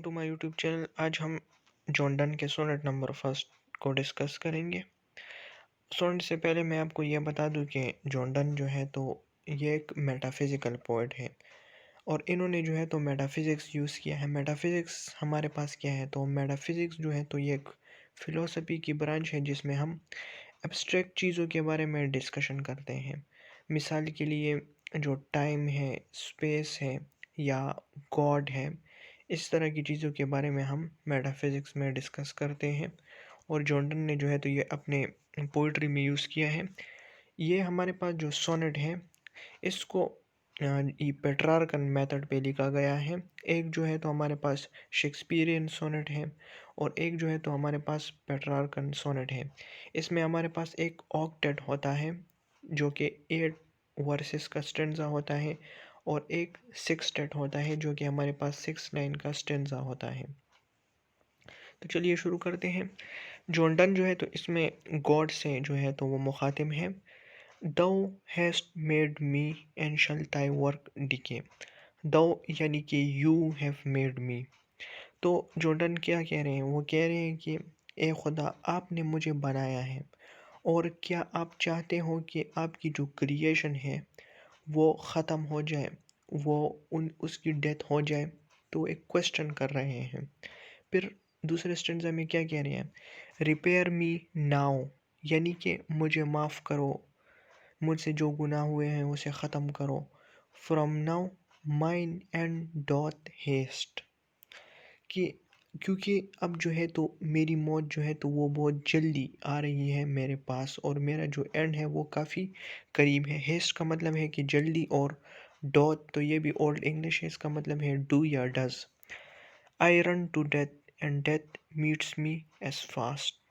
To my YouTube channel. आज हम John Donne के सोनेट नंबर फर्स्ट को डिस्कस करेंगे। सोनेट से पहले मैं आपको यह बता दूं कि जॉन डन जो है तो ये एक मेटाफिज़िकल पोएट है और इन्होंने जो है तो मेटाफिज़िक्स यूज़ किया है। मेटाफिज़िक्स हमारे पास क्या है, तो मेटाफिज़िक्स जो है तो ये एक फ़िलॉसफ़ी की ब्रांच है जिसमें हम एब्स्ट्रैक्ट चीज़ों के बारे में डिस्कशन करते हैं। मिसाल के लिए जो टाइम है, स्पेस है या गॉड है, इस तरह की चीज़ों के बारे में हम मेटाफिज़िक्स में डिस्कस करते हैं और जॉर्डन ने जो है तो ये अपने पोइट्री में यूज़ किया है। ये हमारे पास जो सोनेट है इसको ये पेट्रार्कन मेथड पे लिखा गया है। एक जो है तो हमारे पास शेक्सपियरियन सोनेट है और एक जो है तो हमारे पास पेट्रार्कन सोनेट है। इसमें हमारे पास एक ऑक्टेट होता है जो कि 8 वर्सेस का स्टैंजा होता है और एक सिक्सटेट होता है जो कि हमारे पास 6 लाइन का स्टैंजा होता है। तो चलिए शुरू करते हैं। जॉन डन जो है तो इसमें गॉड से जो है तो वो मुखातिब है। Thou hast made me and shall thy work decay। Thou यानी कि you have made me। तो जॉर्डन क्या कह रहे हैं, वो कह रहे हैं कि ए खुदा, आपने मुझे बनाया है और क्या आप चाहते हो कि आपकी जो क्रिएशन है वो ख़त्म हो जाए, वो उसकी डेथ हो जाए। तो एक क्वेश्चन कर रहे हैं। फिर दूसरे स्टेंजा में क्या कह रहे हैं, रिपेयर मी नाउ यानी कि मुझे माफ़ करो, मुझसे जो गुनाह हुए हैं उसे ख़त्म करो। From now mine end doth haste, कि क्योंकि अब जो है तो मेरी मौत जो है तो वो बहुत जल्दी आ रही है मेरे पास और मेरा जो एंड है वो काफ़ी करीब है। हेस्ट का मतलब है कि जल्दी और डॉथ तो ये भी ओल्ड इंग्लिश है, इसका मतलब है डू या does. I run to death and death meets me as fast.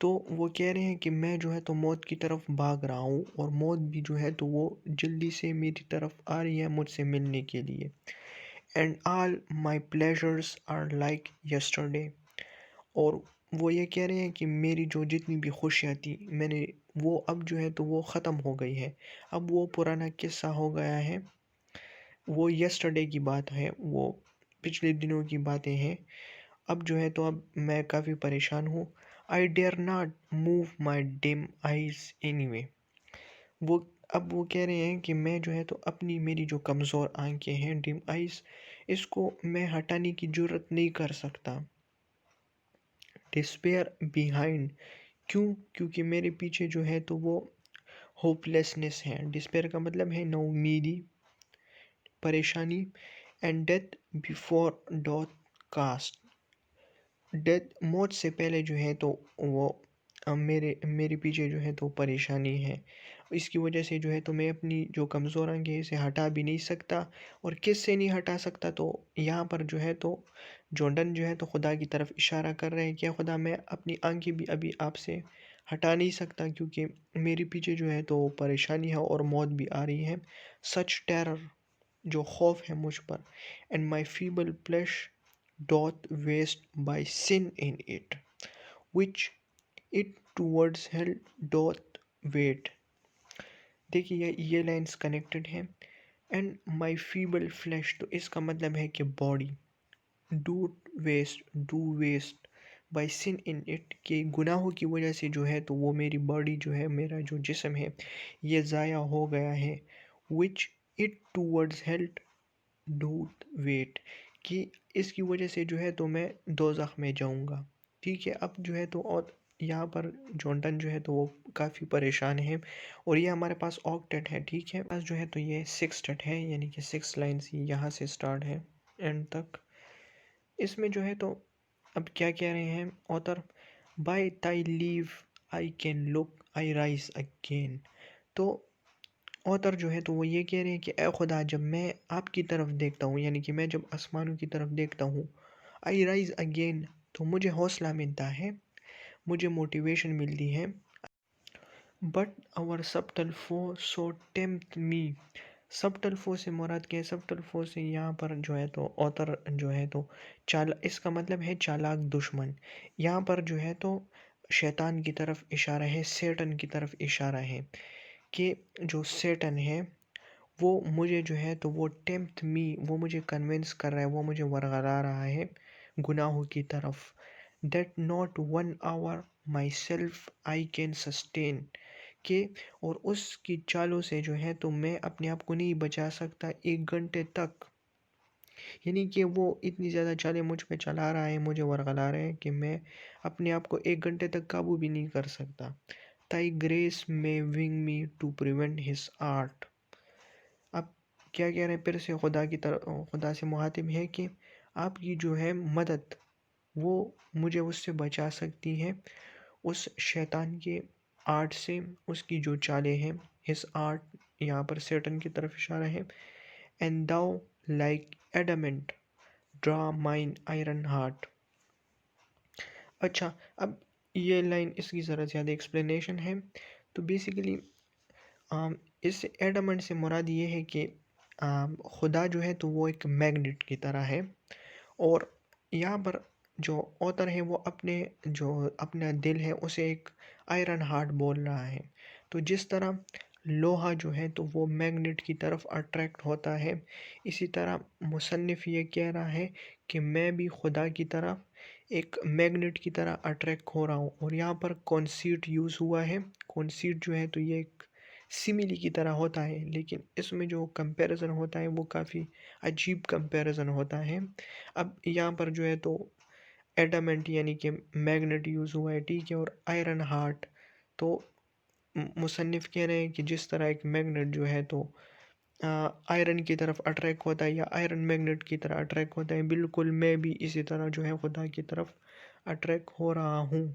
तो वो कह रहे हैं कि मैं जो है तो मौत की तरफ भाग रहा हूँ और मौत भी जो है तो वो जल्दी से मेरी तरफ आ रही है मुझसे मिलने के लिए। And all my pleasures are like yesterday. और वो ये कह रहे हैं कि मेरी जो जितनी भी खुशियाँ थी मैंने वो अब जो है तो वो ख़त्म हो गई है। अब वो पुराना किस्सा हो गया है, वो यस्टरडे की बात है, वो पिछले दिनों की बातें हैं। अब जो है तो अब मैं काफ़ी परेशान हूँ। I dare not move my dim eyes anyway. वो अब वो कह रहे हैं कि मैं जो है तो अपनी मेरी जो कमज़ोर आंखें हैं, डिम आइज़, इसको मैं हटाने की ज़रूरत नहीं कर सकता। डिस्पेयर बिहाइंड, क्यों? क्योंकि मेरे पीछे जो है तो वो होपलेसनेस है। डिस्पेयर का मतलब है नौमीदी, परेशानी। And death before doth cast, death मौत से पहले जो है तो वो मेरे पीछे जो है तो परेशानी है। इसकी वजह से जो है तो मैं अपनी जो कमज़ोर आंखें हैं इसे हटा भी नहीं सकता। और किस से नहीं हटा सकता, तो यहाँ पर जो है तो जॉर्डन जो है तो खुदा की तरफ इशारा कर रहे हैं कि खुदा, मैं अपनी आंखें भी अभी आपसे हटा नहीं सकता क्योंकि मेरे पीछे जो है तो परेशानी है और मौत भी आ रही है। सच टेरर, जो खौफ है मुझ पर। And my feeble flesh doth waste by sin in it, which it towards hell doth wait। देखिए ये लाइन्स कनेक्टेड हैं। एंड माई फीबल फ्लैश, तो इसका मतलब है कि body, do waste by sin in it, के गुनाहों की वजह से जो है तो वो मेरी बॉडी जो है, मेरा जो जिस्म है ये ज़ाया हो गया है। Which it towards health doth weight, कि इसकी वजह से जो है तो मैं दोज़ख में जाऊंगा। ठीक है, अब जो है तो और यहाँ पर जॉर्डन जो है तो वो काफ़ी परेशान है और ये हमारे पास ऑक्टेट है। ठीक है, पास जो है तो ये सिक्सटेट है यानी कि 6 लाइन्स यहाँ से स्टार्ट है एंड तक। इसमें जो है तो अब क्या कह रहे हैं ऑथर, बाय ताई leave I can look I rise again. तो ऑथर जो है तो वो ये कह रहे हैं कि ए खुदा, जब मैं आपकी तरफ देखता हूँ यानी कि मैं जब आसमानों की तरफ देखता हूँ, आई राइज अगेन, तो मुझे हौसला मिलता है, मुझे मोटिवेशन मिलती है। But our subtle foe so tempt me. Subtle foe से मुराद क्या है? सबटल फो से यहाँ पर जो है तो ऑथर जो है तो इसका मतलब है चालाक दुश्मन। यहाँ पर जो है तो शैतान की तरफ इशारा है, सेटन की तरफ इशारा है कि जो सेटन है وہ مجھے جو ہے تو وہ ٹیمپٹ می، وہ مجھے کنونس کر رہا ہے، وہ مجھے ورغلا رہا ہے گناہوں کی طرف. That not 1 hour my self I can sustain, کہ اور اس کی چالوں سے جو ہے تو میں اپنے آپ کو نہیں بچا سکتا 1 گھنٹے تک. یعنی کہ وہ اتنی زیادہ چالیں مجھ پہ چلا رہا ہے، مجھے ورغلا رہا ہے کہ میں اپنے آپ کو 1 گھنٹے تک قابو بھی نہیں کر سکتا. Thy grace may wing me to prevent his art. اب کیا کہہ رہے ہیں پھر سے خدا کی طرف، خدا سے مخاطب ہے کہ آپ کی جو ہے مدد وہ مجھے اس سے بچا سکتی ہے، اس شیطان کے آرٹ سے، اس کی جو چالیں ہیں. ہز آرٹ یہاں پر سیٹن کی طرف اشارہ ہے. And thou like adamant draw mine iron heart. اچھا، اب یہ لائن اس کی ذرا زیادہ ایکسپلینیشن ہے. تو بیسیکلی اس ایڈامنٹ سے مراد یہ ہے کہ خدا جو ہے تو وہ ایک میگنیٹ کی طرح ہے، اور یہاں پر جو اوتر ہے وہ اپنا دل ہے اسے ایک آئرن ہارٹ بول رہا ہے. تو جس طرح لوہا جو ہے تو وہ میگنیٹ کی طرف اٹریکٹ ہوتا ہے، اسی طرح مصنف یہ کہہ رہا ہے کہ میں بھی خدا کی طرف ایک میگنیٹ کی طرح اٹریکٹ ہو رہا ہوں. اور یہاں پر کونسیٹ یوز ہوا ہے. کونسیٹ جو ہے تو یہ ایک سیملی کی طرح ہوتا ہے، لیکن اس میں جو کمپیریزن ہوتا ہے وہ کافی عجیب کمپیریزن ہوتا ہے. اب یہاں پر جو ہے تو ایڈامنٹ یعنی کہ میگنیٹ یوز ہوا ہے، ٹھیک ہے، اور آئرن ہارٹ. تو مصنف کہہ رہے ہیں کہ جس طرح ایک میگنیٹ جو ہے تو آئرن کی طرف اٹریکٹ ہوتا ہے یا آئرن میگنیٹ کی طرح اٹریکٹ ہوتا ہے، بالکل میں بھی اسی طرح جو ہے خدا کی طرف اٹریکٹ ہو رہا ہوں.